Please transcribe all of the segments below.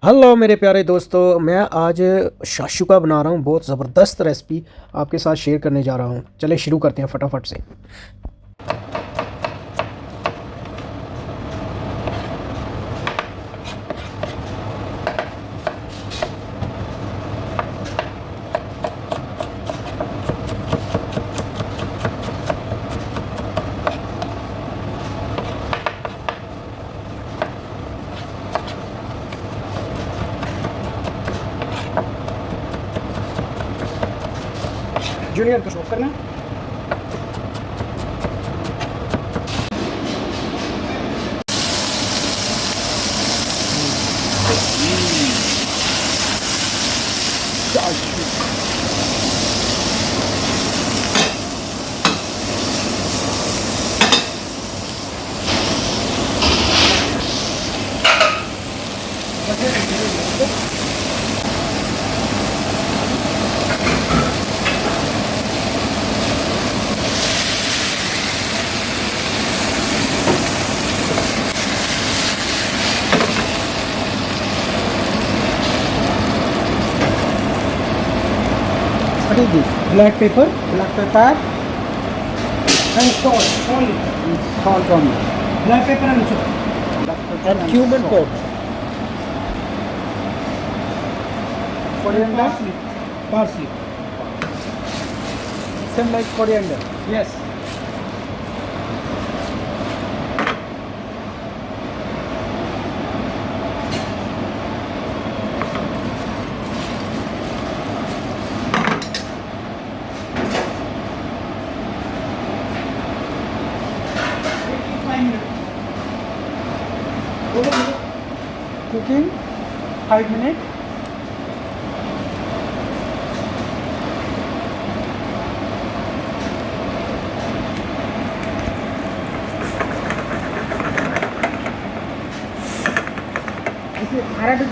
Hello मेरे प्यारे दोस्तों, मैं आज शाक्षुका बना रहा हूँ। बहुत ज़बरदस्त रेसिपी आपके साथ शेयर करने जा रहा हूँ। चले शुरू करते हैं फटाफट से। जूनियर को शॉप करना है। Black pepper, and salt only. Salt only. Black pepper and salt. And cumin powder. Coriander. Parsley. Same like coriander. Yes. Cooking 5 minutes.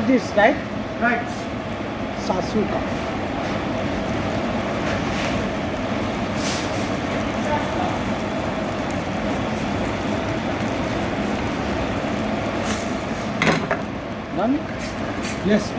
This right? Right. Shakshuka. Done? Yes.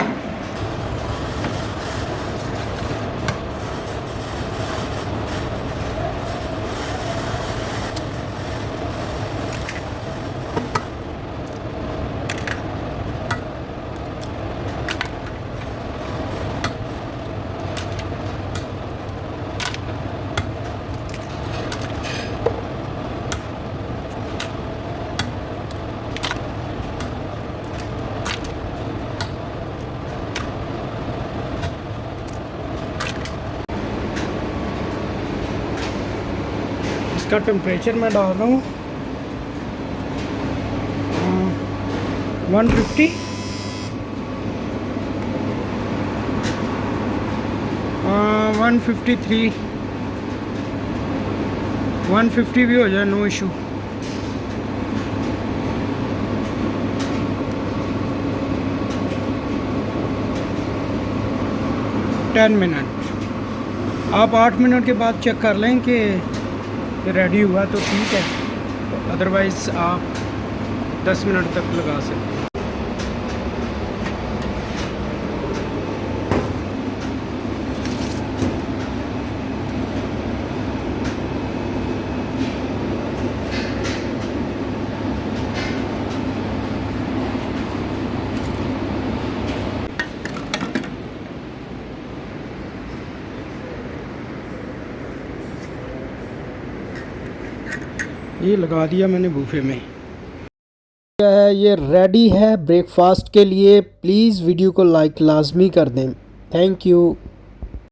इसका टेम्परेचर मैं डाल रहा हूँ 150 153 150 भी हो जाए, नो इशू। Ten minute. आप 8 minute के बाद चेक कर लें कि रेडी हुआ तो ठीक है, अदरवाइज़ आप 10 मिनट तक लगा सकते हैं। ये लगा दिया मैंने बूफे में। ये रेडी है ब्रेकफास्ट के लिए। प्लीज़ वीडियो को लाइक लाजमी कर दें। Thank you.